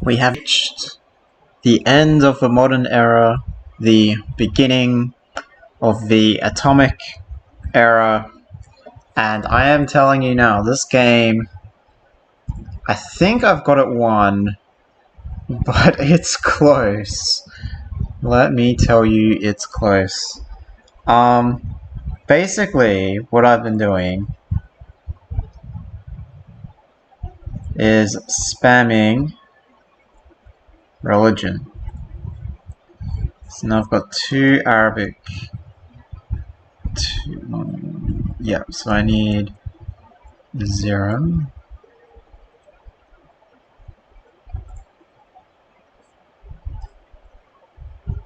We have reached the end of the modern era, the beginning of the atomic era, and I am telling you now, this game, I think I've got it won, but it's close. Let me tell you, it's close. Basically, what I've been doing is spamming religion. So now I've got 2 Arabic. Yeah, so I need 0.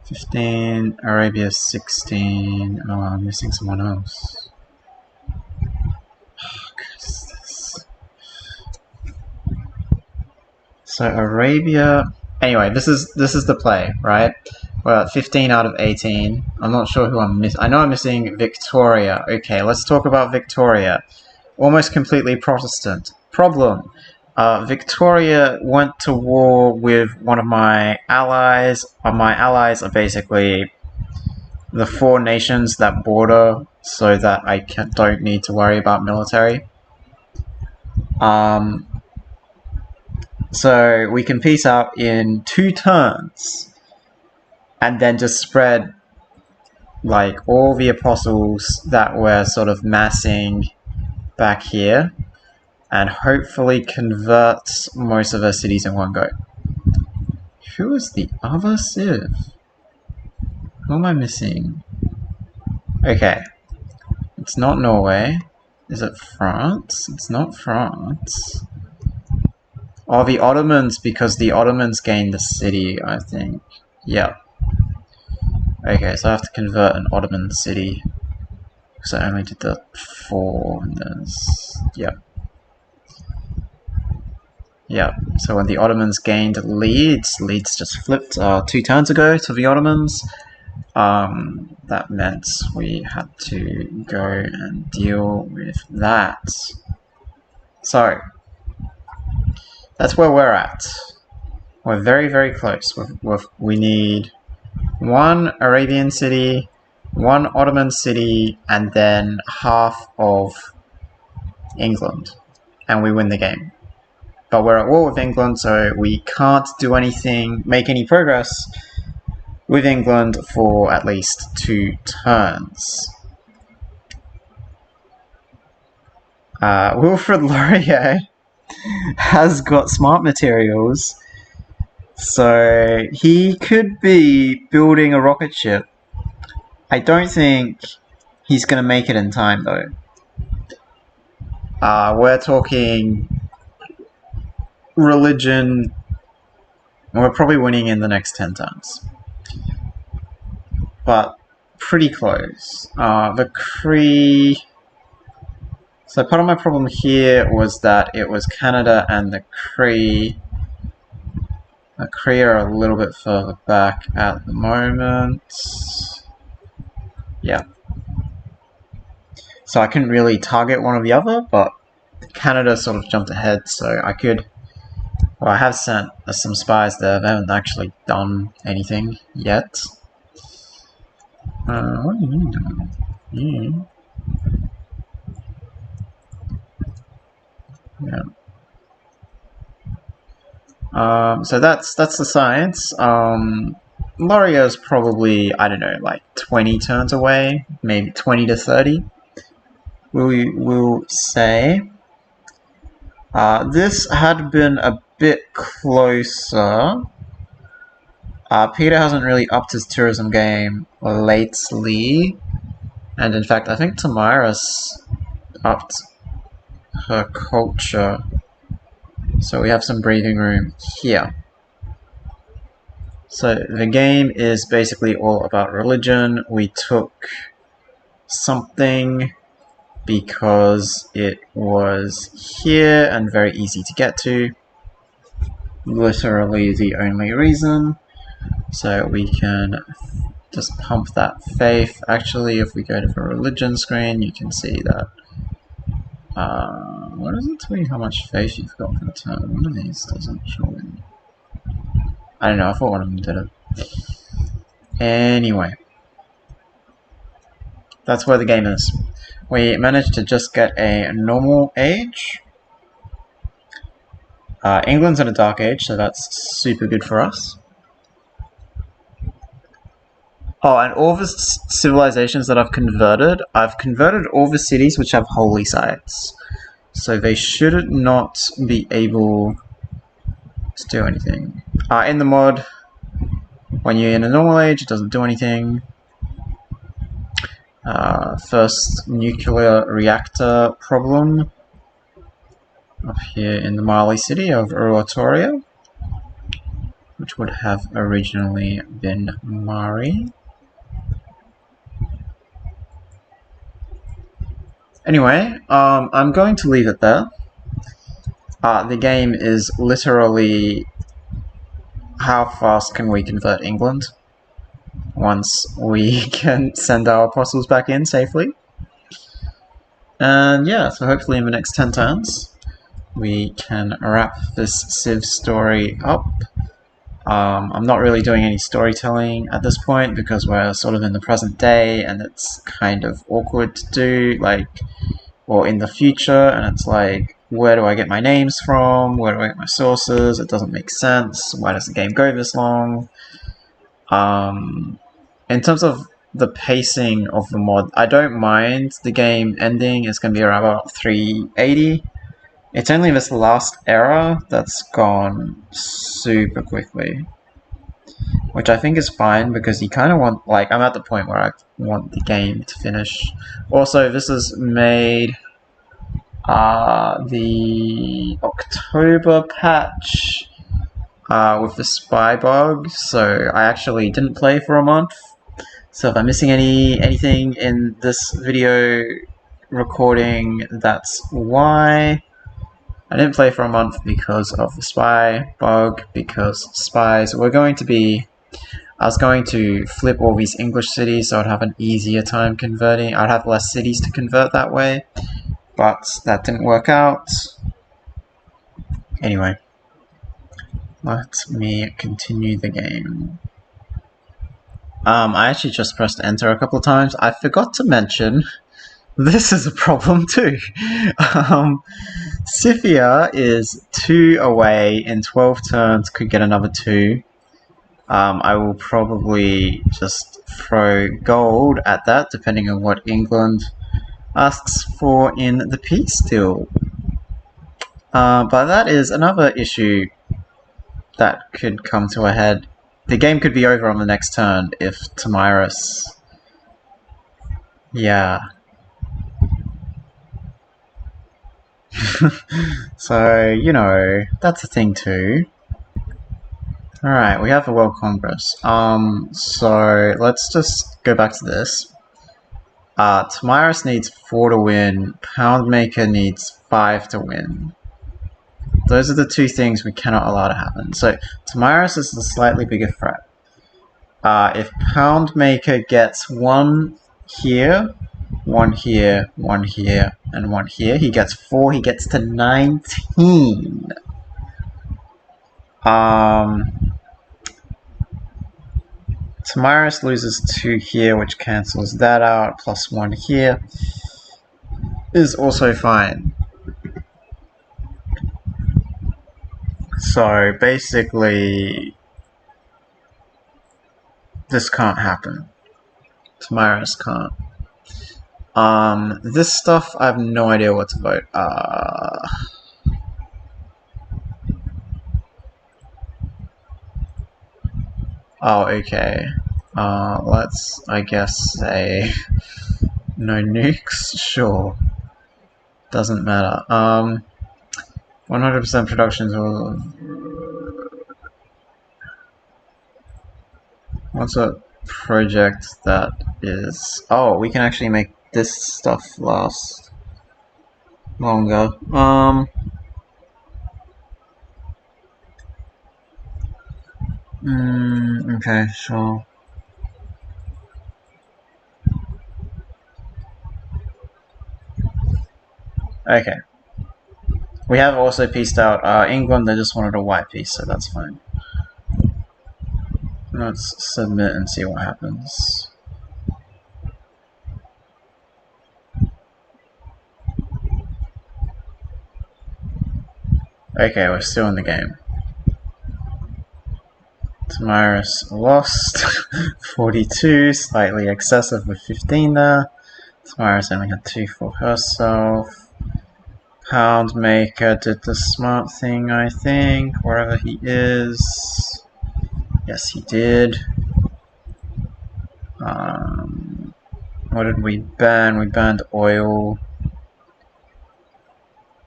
$15, Arabia 16. Oh, I'm missing someone else. So Arabia. Anyway, this is the play, right? We're at 15 out of 18. I'm not sure who I'm missing. I know I'm missing Victoria. Okay, let's talk about Victoria. Almost completely Protestant. Problem. Victoria went to war with one of my allies. My allies are basically the 4 nations that border, so that I don't need to worry about military. So we can peace out in 2 turns, and then just spread like all the apostles that were sort of massing back here, and hopefully convert most of their cities in one go. Who is the other Civ? Who am I missing? Okay. It's not Norway. Is it France? It's not France. Oh, the Ottomans, because the Ottomans gained the city, I think. Yeah. Okay, so I have to convert an Ottoman city. Because I only did the 4, and there's... Yep. Yeah, so when the Ottomans gained Leeds just flipped 2 turns ago to the Ottomans. That meant we had to go and deal with that. So, that's where we're at. We're very, very close. We need 1 Arabian city, 1 Ottoman city, and then half of England. And we win the game. But we're at war with England, so we can't do anything, make any progress with England for at least 2 turns. Wilfrid Laurier has got smart materials, so he could be building a rocket ship. I don't think he's going to make it in time, though. We're talking religion. We're probably winning in the next 10 turns. But pretty close. The Cree... So part of my problem here was that it was Canada and the Cree. The Cree are a little bit further back at the moment. Yeah. So I couldn't really target one or the other, but Canada sort of jumped ahead, so I could... Well, I have sent some spies there. They haven't actually done anything yet. What do you mean? Yeah. So that's the science. Laurier's probably, I don't know, like 20 turns away, maybe 20 to 30. We'll say. This had been a bit closer. Peter hasn't really upped his tourism game lately. And in fact, I think Tamara's upped her culture. So we have some breathing room here. So the game is basically all about religion. We took something because it was here and very easy to get to. Literally the only reason. So we can just pump that faith. Actually, if we go to the religion screen, you can see that. What does it tell you how much faith you've got per turn? One of these doesn't show me. I don't know, I thought one of them did it. Anyway. That's where the game is. We managed to just get a normal age. England's in a dark age, so that's super good for us. Oh, and all the civilizations that I've converted all the cities which have holy sites. So they should not be able to do anything. In the mod, when you're in a normal age, it doesn't do anything. First nuclear reactor problem up here in the Mali city of Uruatoria, which would have originally been Mari. Anyway, I'm going to leave it there. The game is literally how fast can we convert England once we can send our apostles back in safely. And yeah, so hopefully in the next 10 turns we can wrap this Civ story up. I'm not really doing any storytelling at this point because we're sort of in the present day and it's kind of awkward to do, like, or in the future, and it's like, where do I get my names from? Where do I get my sources? It doesn't make sense. Why does the game go this long? In terms of the pacing of the mod, I don't mind the game ending. It's going to be around about 380. It's only this last era that's gone super quickly, which I think is fine because you kind of want, like, I'm at the point where I want the game to finish. Also, this is made the October patch with the spy bug, so I actually didn't play for a month. So if I'm missing anything in this video recording, that's why. I didn't play for a month because of the spy bug, because spies were going to be... I was going to flip all these English cities so I'd have an easier time converting. I'd have less cities to convert that way, but that didn't work out. Anyway, let me continue the game. I actually just pressed enter a couple of times. I forgot to mention, this is a problem too. Scythia is 2 away in 12 turns, could get another 2. I will probably just throw gold at that, depending on what England asks for in the peace deal. But that is another issue that could come to a head. The game could be over on the next turn if Tamiris... Yeah. So, you know, that's a thing too. Alright, we have the World Congress. So let's just go back to this. Tamiris needs 4 to win. Poundmaker needs 5 to win. Those are the 2 things we cannot allow to happen. So Tamiris is the slightly bigger threat. If Poundmaker gets 1 here, 1 here, 1 here, and 1 here, he gets 4, he gets to 19. Tamiris loses 2 here, which cancels that out, plus 1 here is also fine. So basically, this can't happen. Tamiris can't. This stuff, I have no idea what to vote. Oh, okay. Let's, I guess, say no nukes? Sure. Doesn't matter. 100% productions will... What's a project that is... Oh, we can actually make this stuff last longer. Okay, sure. Okay. We have also pieced out England, they just wanted a white piece, so that's fine. Let's submit and see what happens. Okay, we're still in the game. Tamaris lost 42, slightly excessive with 15 there. Tamaris only had 2 for herself. Poundmaker did the smart thing, I think, wherever he is. Yes, he did. What did we burn? We burned oil.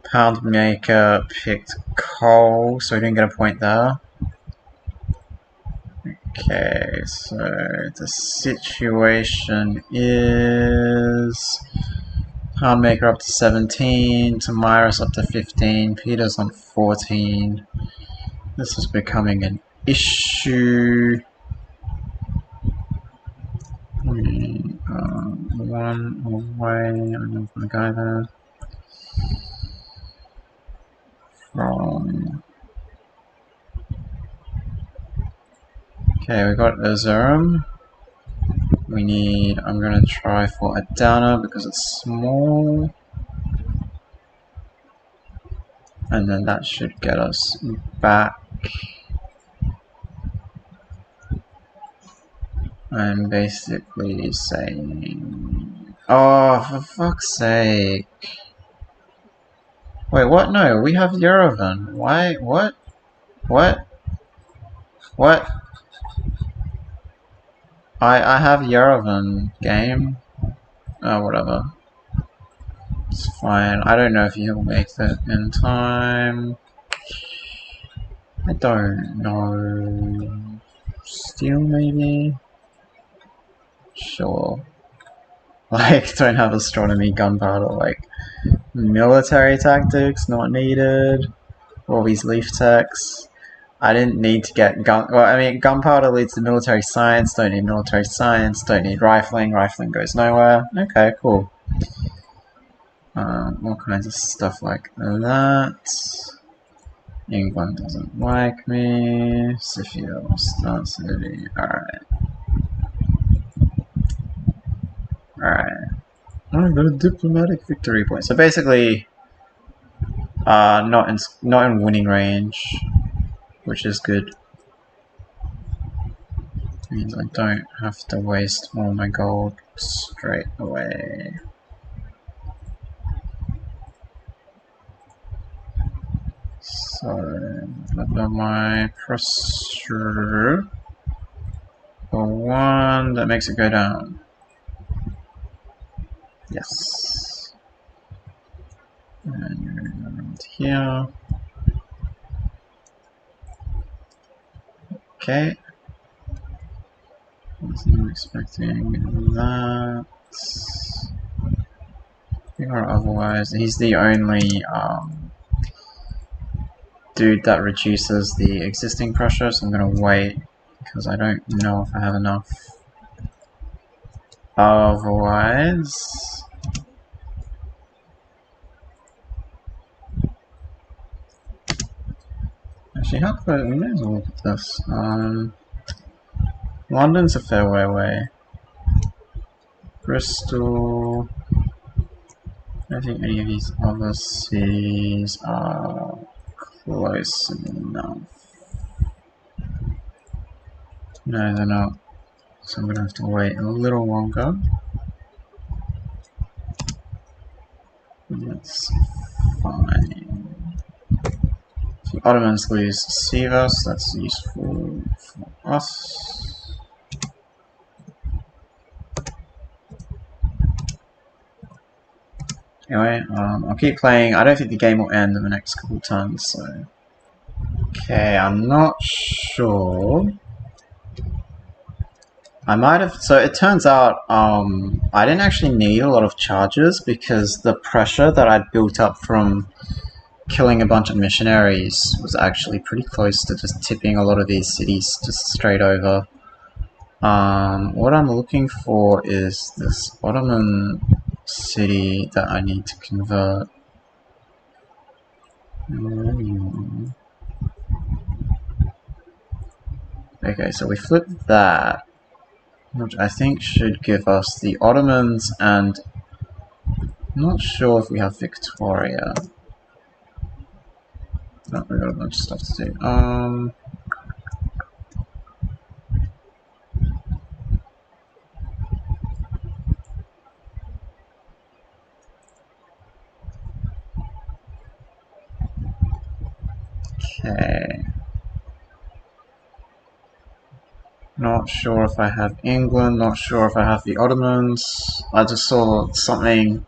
Poundmaker picked coal, so we didn't get a point there. Okay, so the situation is Poundmaker up to 17, Tamiris up to 15, Peter's on 14. This is becoming an issue. One away, I know the guy there. From... Okay, we got Azurum. We need, I'm gonna try for a downer because it's small. And then that should get us back. I'm basically saying... Oh, for fuck's sake. Wait, what? No, we have Yerevan. Why? What? What? What? I have Yerevan game. Oh, whatever. It's fine. I don't know if he'll make it in time. I don't know. Steel, maybe? Sure. Like, don't have astronomy, gunpowder, like, military tactics, not needed. All these leaf techs. I didn't need to get gun. Well, I mean, gunpowder leads to military science. Don't need military science. Don't need rifling. Rifling goes nowhere. Okay, cool. All kinds of stuff like that. England doesn't like me. Sifio, Star City. Alright. Alright. I got a diplomatic victory point. So basically, not in winning range, which is good. Means I don't have to waste all my gold straight away. So, my pressure for one that makes it go down. Yes. And you're around here. Okay. Wasn't expecting that. Or otherwise, he's the only dude that reduces the existing pressure, so I'm gonna wait because I don't know if I have enough. Otherwise, actually, how close? We may as well look at this. London's a fair way away. Bristol. I don't think any of these other cities are close enough. No, they're not. So I'm gonna have to wait a little longer. That's fine. If the Ottomans lose Sivas, that's useful for us. Anyway, I'll keep playing. I don't think the game will end in the next couple of turns, so... Okay, I'm not sure. I might have... So it turns out, I didn't actually need a lot of charges because the pressure that I'd built up from killing a bunch of missionaries was actually pretty close to just tipping a lot of these cities just straight over. What I'm looking for is this Ottoman city that I need to convert. Okay, so we flip that, which I think should give us the Ottomans, and I'm not sure if we have Victoria. No, we got a bunch of stuff to do. Okay. Not sure if I have England, not sure if I have the Ottomans. I just saw something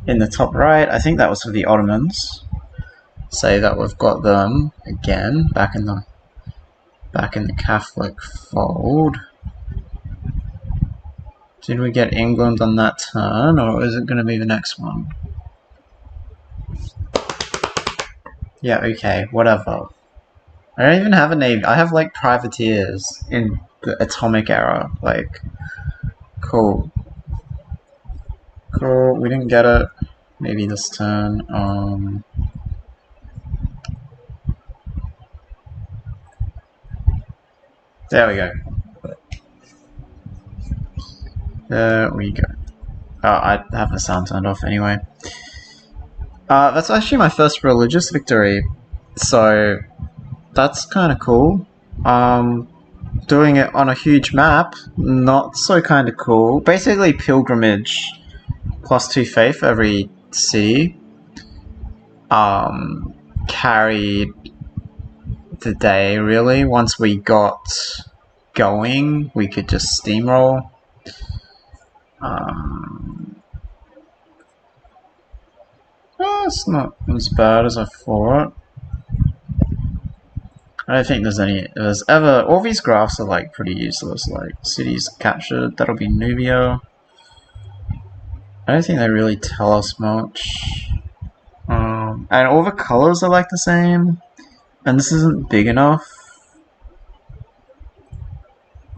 in the top right. I think that was for the Ottomans. Say that we've got them again back in the Catholic fold. Did we get England on that turn, or is it going to be the next one? Yeah, okay, whatever. I don't even have a navy. I have like privateers in the atomic era. Like, cool. Cool, we didn't get it. Maybe this turn. There we go. There we go. Oh, I have the sound turned off anyway. That's actually my first religious victory, so that's kind of cool. Doing it on a huge map, not so kind of cool. Basically, pilgrimage +2 faith every city. Carried the day really. Once we got going, we could just steamroll. It's not as bad as I thought. I don't think there's ever, all these graphs are like pretty useless, like cities captured, that'll be Nubia. I don't think they really tell us much. And all the colors are like the same, and this isn't big enough.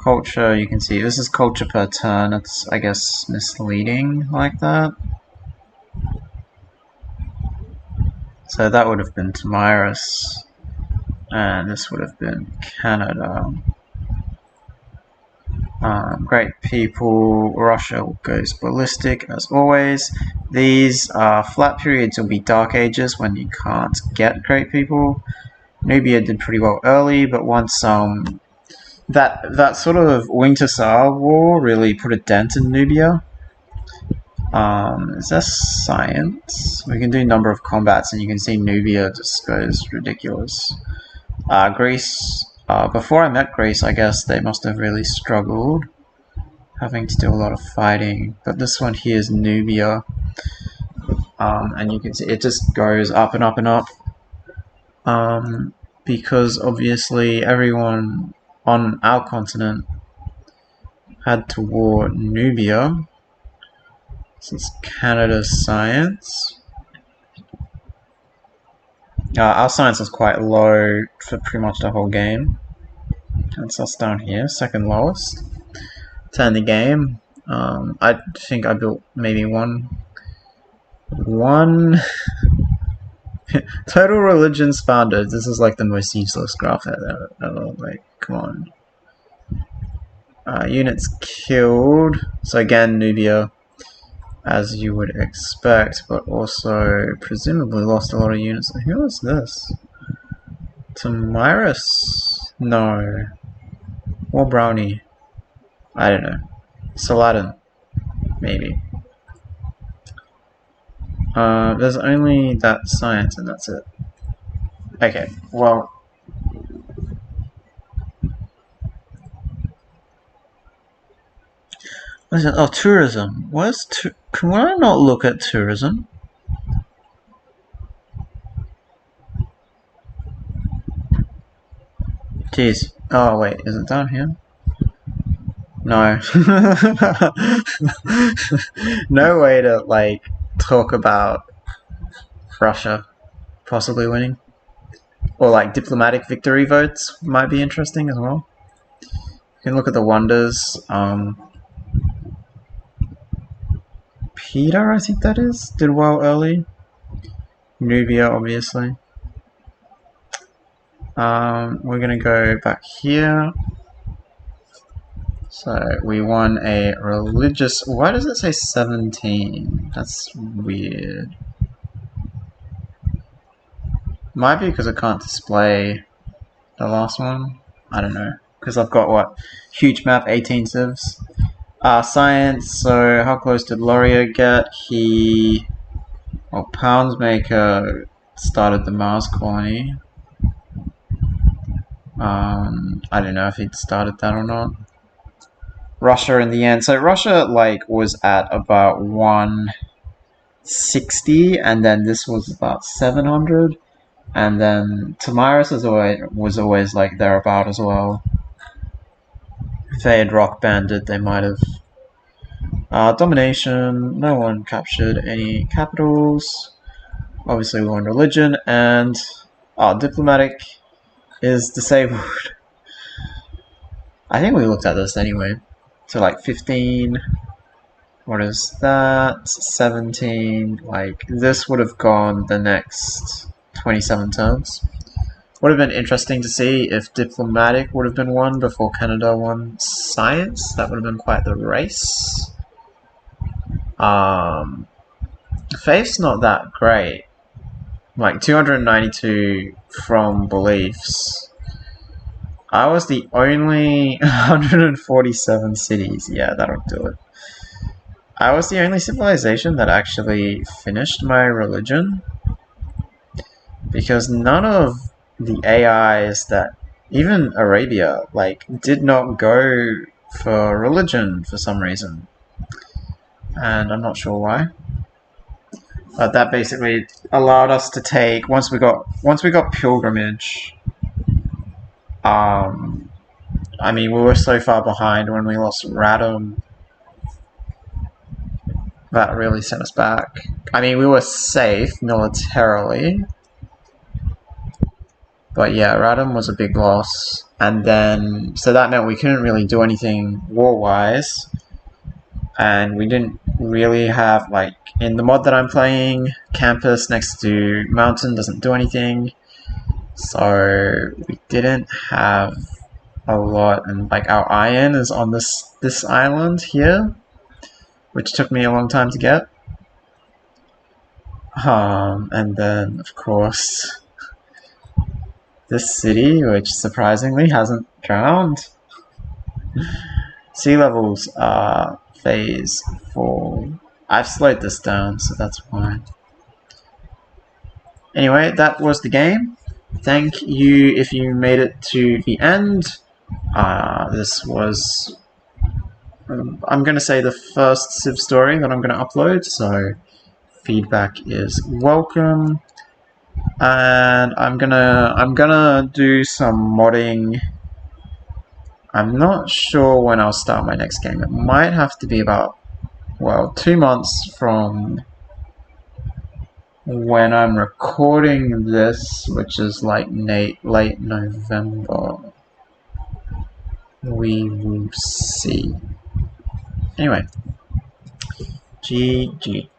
Culture, you can see, this is culture per turn, it's, I guess, misleading like that. So that would have been Tamiris, and this would have been Canada. Great people, Russia goes ballistic as always. These flat periods will be dark ages when you can't get great people. Nubia did pretty well early, but once that sort of Winter Star War really put a dent in Nubia. Is that science? We can do number of combats, and you can see Nubia just goes ridiculous. Greece. Before I met Greece, I guess they must have really struggled, having to do a lot of fighting. But this one here is Nubia, and you can see it just goes up and up and up. Because obviously everyone on our continent had to war Nubia. Since Canada's science. Our science is quite low for pretty much the whole game. That's us down here, second lowest. Turn the game. I think I built maybe one total religions founded. This is like the most useless graph ever. Like, come on. Units killed. So again, Nubia, as you would expect, but also presumably lost a lot of units. Who is this? Tamiris? No. Or Brownie? I don't know. Saladin? Maybe. There's only that science and that's it. Okay, well. What is it? Oh, tourism. Can I not look at tourism? Jeez. Oh, wait, is it down here? No. No way to, like, talk about Russia possibly winning. Or, like, diplomatic victory votes might be interesting as well. You can look at the wonders. Peter, I think that is, did well early. Nubia, obviously. We're gonna go back here. So we won a religious... Why does it say 17? That's weird. Might be because I can't display the last one. I don't know. Because I've got, what? Huge map, 18 civs. Science, so how close did Laurier get? He... Well, Poundsmaker started the Mars colony. I don't know if he'd started that or not. Russia in the end. So Russia, like, was at about 160, and then this was about 700. And then Tamiris was always like thereabout as well. If they had rock banded, they might have. Domination, no one captured any capitals. Obviously we won religion, and diplomatic is disabled. I think we looked at this anyway. So like 15, what is that? 17, like this would have gone the next 27 turns. Would have been interesting to see if diplomatic would have been won before Canada won science. That would have been quite the race. Faith's not that great. Like 292 from beliefs. I was the only 147 cities. Yeah, that'll do it. I was the only civilization that actually finished my religion. Because none of the AIs that, even Arabia, like, did not go for religion for some reason. And I'm not sure why. But that basically allowed us to take, once we got pilgrimage, I mean, we were so far behind when we lost Radom. That really set us back. I mean, we were safe militarily. But yeah, Radom was a big loss. And then, so that meant we couldn't really do anything war-wise. And we didn't really have, like, in the mod that I'm playing, campus next to mountain doesn't do anything. So we didn't have a lot, and like our iron is on this island here, which took me a long time to get. And then of course this city, which surprisingly hasn't drowned. Sea levels are phase 4. I've slowed this down, so that's fine. Anyway, that was the game. Thank you if you made it to the end. This was, I'm going to say, the first CivStory that I'm going to upload, so feedback is welcome. And I'm gonna do some modding. I'm not sure when I'll start my next game. It might have to be about, well, 2 months from when I'm recording this, which is like late November. We will see. Anyway, GG.